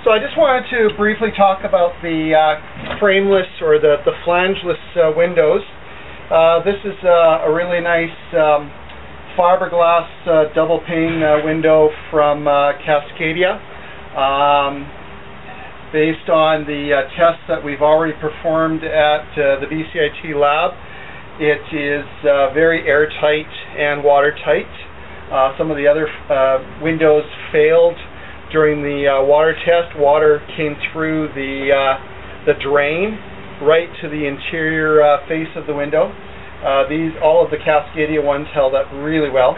So I just wanted to briefly talk about the frameless or the flangeless windows. This is a really nice fiberglass double pane window from Cascadia. Based on the tests that we've already performed at the BCIT lab, it is very airtight and watertight. Some of the other windows failed during the water test. Water came through the drain right to the interior face of the window. All of the Cascadia ones held up really well.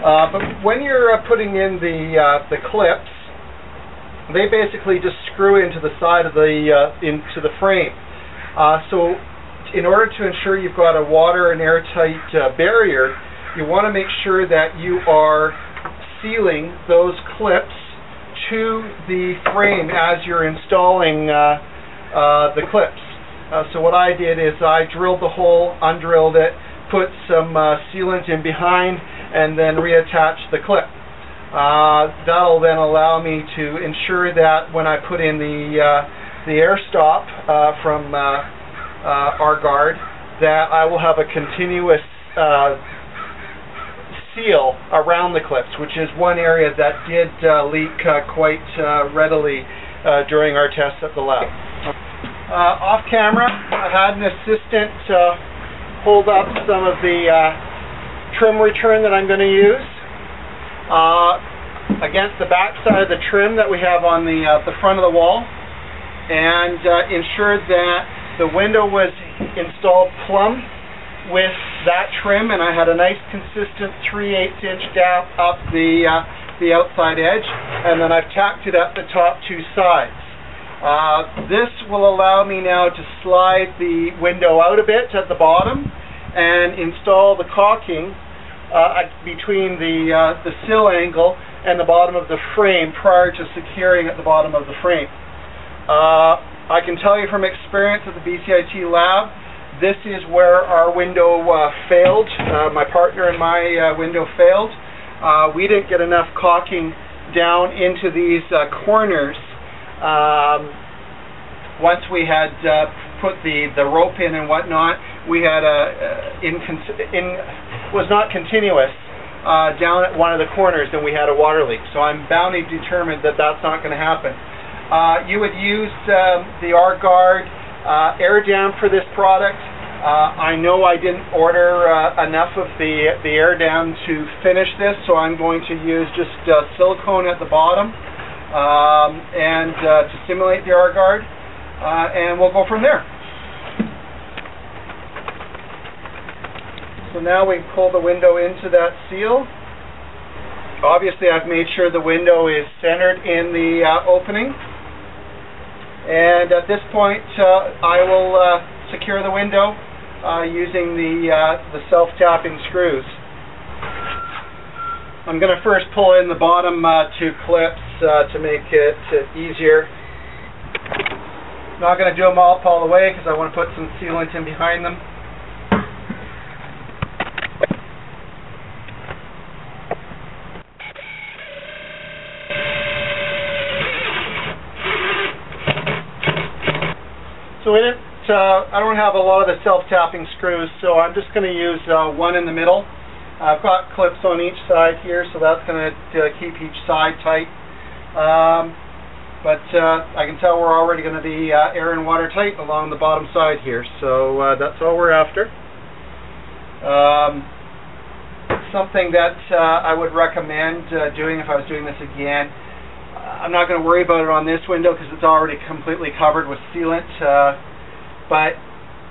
But when you're putting in the clips, they basically just screw into the side of into the frame. So in order to ensure you've got a water and airtight barrier, you want to make sure that you are sealing those clips to the frame as you're installing the clips. So what I did is I drilled the hole, undrilled it, put some sealant in behind, and then reattached the clip. That'll then allow me to ensure that when I put in the air stop from our guard, that I will have a continuous seal around the clips, which is one area that did leak quite readily during our tests at the lab. Off camera, I had an assistant hold up some of the trim return that I'm going to use against the back side of the trim that we have on the front of the wall, and ensured that the window was installed plumb with that trim, and I had a nice consistent 3/8 inch gap up the outside edge, and then I've tacked it at the top two sides. This will allow me now to slide the window out a bit at the bottom and install the caulking between the sill angle and the bottom of the frame prior to securing at the bottom of the frame. I can tell you from experience at the BCIT lab, this is where our window failed. My partner and my window failed. We didn't get enough caulking down into these corners. Once we had put the rope in and whatnot, we had was not continuous down at one of the corners, and we had a water leak. So I'm boundly determined that that's not going to happen. You would use the R-Guard air dam for this product. I know I didn't order enough of the air dam to finish this, so I'm going to use just silicone at the bottom and to simulate the R-Guard, and we'll go from there. So now we pull the window into that seal. Obviously I've made sure the window is centered in the opening, and at this point I will secure the window using the self-tapping screws. I'm going to first pull in the bottom two clips to make it easier. Not going to do them all the way because I want to put some sealant in behind them. So I don't have a lot of the self-tapping screws, so I'm just going to use one in the middle. I've got clips on each side here, so that's going to keep each side tight. But I can tell we're already going to be air and water tight along the bottom side here, so that's all we're after. Something that I would recommend doing if I was doing this again, I'm not going to worry about it on this window because it's already completely covered with sealant, but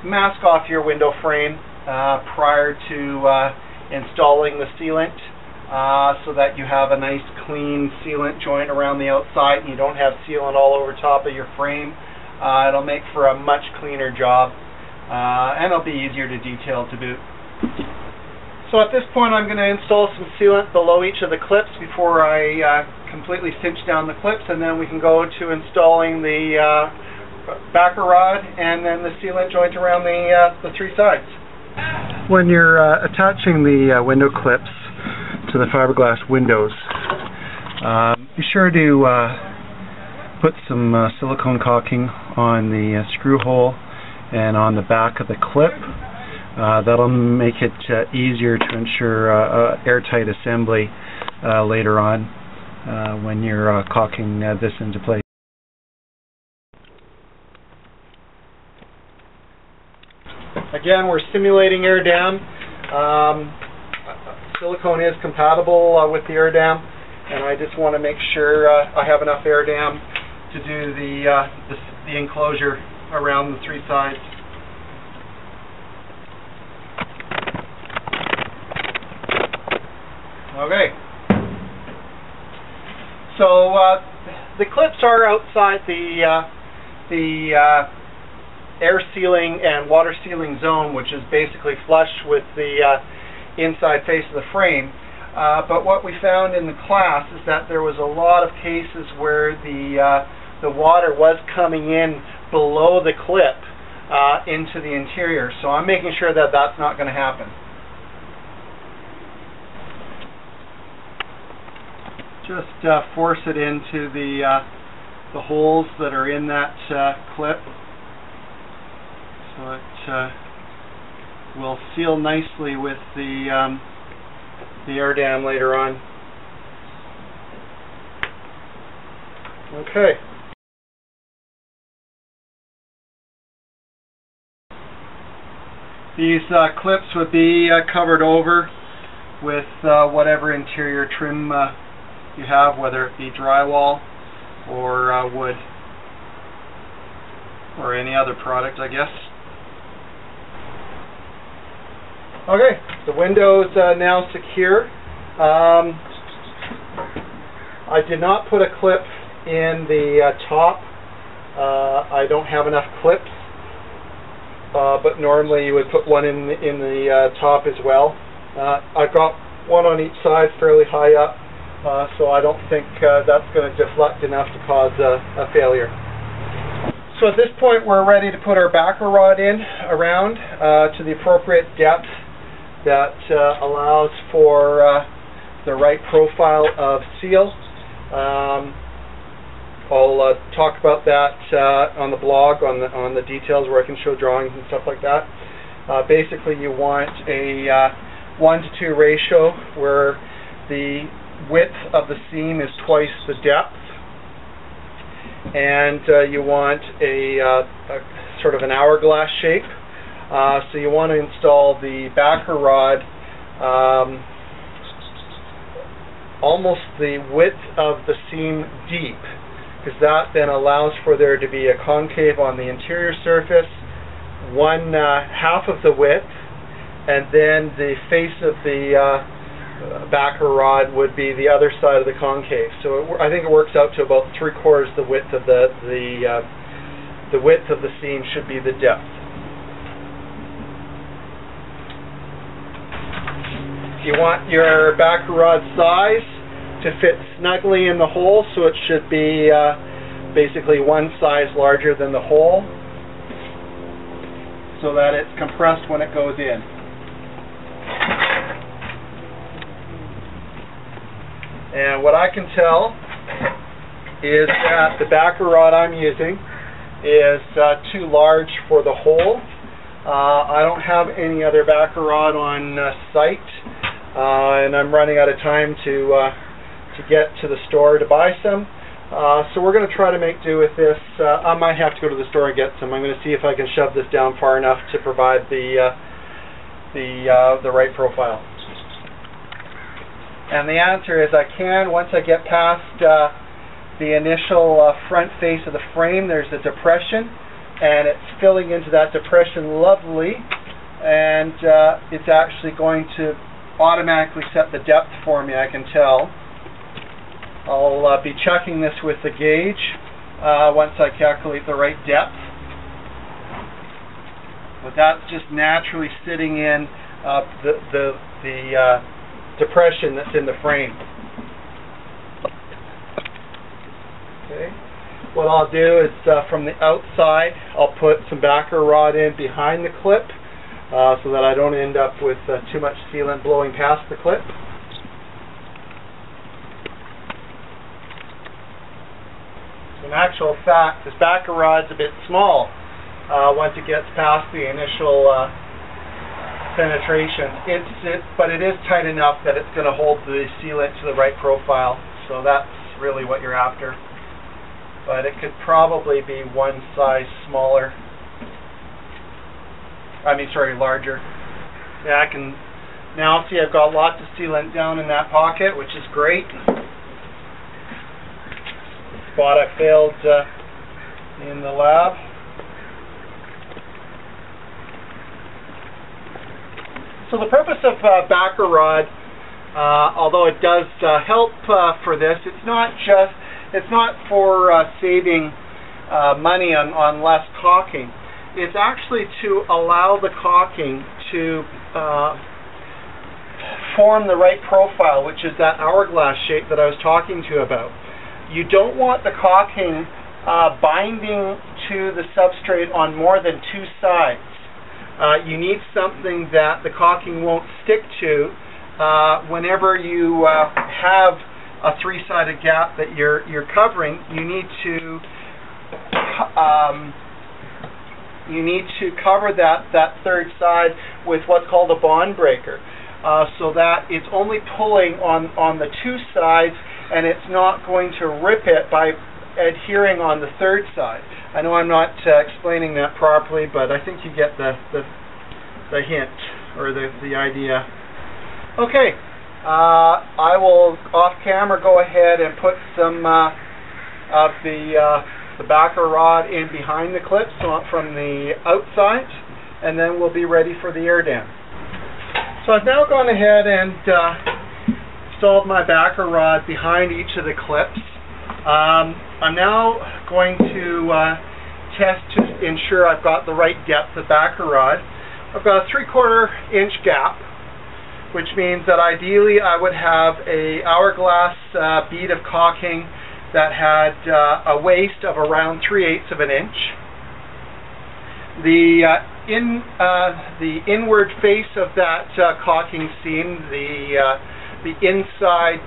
mask off your window frame prior to installing the sealant so that you have a nice clean sealant joint around the outside and you don't have sealant all over top of your frame. It'll make for a much cleaner job and it'll be easier to detail to boot. So at this point I'm going to install some sealant below each of the clips before I completely cinch down the clips, and then we can go to installing the backer rod and then the sealant joint around the three sides. When you're attaching the window clips to the fiberglass windows, be sure to put some silicone caulking on the screw hole and on the back of the clip. That'll make it easier to ensure airtight assembly later on when you're caulking this into place. Again, we're simulating air dam. Silicone is compatible with the air dam, and I just want to make sure I have enough air dam to do the enclosure around the three sides. Okay. So the clips are outside the air sealing and water sealing zone, which is basically flush with the inside face of the frame. But what we found in the class is that there was a lot of cases where the water was coming in below the clip into the interior. So I'm making sure that that's not going to happen. Just force it into the holes that are in that clip, so it will seal nicely with the air dam later on. Okay. These clips would be covered over with whatever interior trim you have, whether it be drywall or wood or any other product, I guess. Okay, the window's now secure. I did not put a clip in the top. I don't have enough clips, but normally you would put one in the top as well. I've got one on each side fairly high up, so I don't think that's going to deflect enough to cause a failure. So at this point we're ready to put our backer rod in around to the appropriate depth that allows for the right profile of seal. I'll talk about that on the blog, on the details where I can show drawings and stuff like that. Basically you want a 1:2 ratio where the width of the seam is twice the depth, and you want a sort of an hourglass shape. So you want to install the backer rod almost the width of the seam deep, because that then allows for there to be a concave on the interior surface, one half of the width, and then the face of the backer rod would be the other side of the concave. So I think it works out to about 3/4 the width of the width of the seam should be the depth. You want your backer rod size to fit snugly in the hole, so it should be basically one size larger than the hole, so that it's compressed when it goes in. And what I can tell is that the backer rod I'm using is too large for the hole. I don't have any other backer rod on site, and I'm running out of time to get to the store to buy some. So we're going to try to make do with this. I might have to go to the store and get some. I'm going to see if I can shove this down far enough to provide the right profile. And the answer is I can. Once I get past the initial front face of the frame, there's a depression, and it's filling into that depression lovely, and it's actually going to automatically set the depth for me, I can tell. I'll be checking this with the gauge once I calculate the right depth. But that's just naturally sitting in the depression that's in the frame. Okay. What I'll do is from the outside I'll put some backer rod in behind the clip so that I don't end up with too much sealant blowing past the clip. In actual fact, this backer rod's a bit small once it gets past the initial penetration. But it is tight enough that it's going to hold the sealant to the right profile. So that's really what you're after. But it could probably be one size smaller. Larger. Yeah, I can now see I've got lots of sealant down in that pocket, which is great. Spot I failed in the lab. So the purpose of backer rod, although it does help for this, it's not for saving money on less caulking. It's actually to allow the caulking to form the right profile, which is that hourglass shape that I was talking to you about. You don't want the caulking binding to the substrate on more than two sides. You need something that the caulking won't stick to whenever you have a three-sided gap that you're covering. You need to cover that third side with what's called a bond breaker, so that it's only pulling on the two sides, and it's not going to rip it by adhering on the third side. I know I'm not explaining that properly, but I think you get the hint or the idea. Okay, I will off camera go ahead and put some of the backer rod in behind the clips from the outside, and then we'll be ready for the air dam. So I've now gone ahead and installed my backer rod behind each of the clips. I'm now going to test to ensure I've got the right depth of backer rod. I've got a 3/4 inch gap, which means that ideally I would have a hourglass bead of caulking that had a waist of around 3/8 of an inch. The inward face of that caulking seam, the inside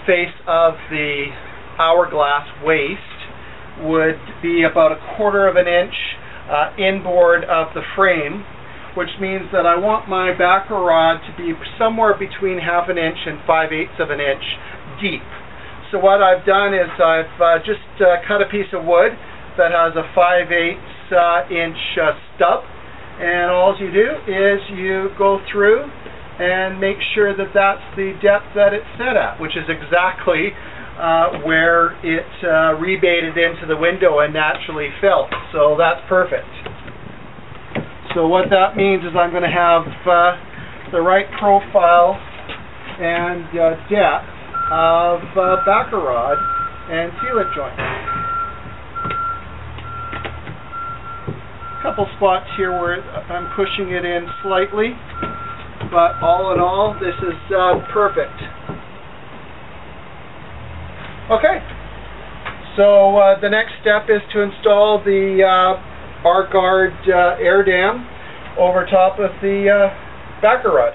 face of the hourglass waist, would be about 1/4 of an inch inboard of the frame, which means that I want my backer rod to be somewhere between 1/2 inch and 5/8 of an inch deep. So what I've done is I've just cut a piece of wood that has a 5/8 inch stub, and all you do is you go through and make sure that that's the depth that it's set at, which is exactly where it rebated into the window and naturally filled. So that's perfect. So what that means is I'm going to have the right profile and depth of backer rod and sealant joint. A couple spots here where I'm pushing it in slightly, but all in all, this is perfect. Okay, so the next step is to install the R-Guard air dam over top of the backer rod.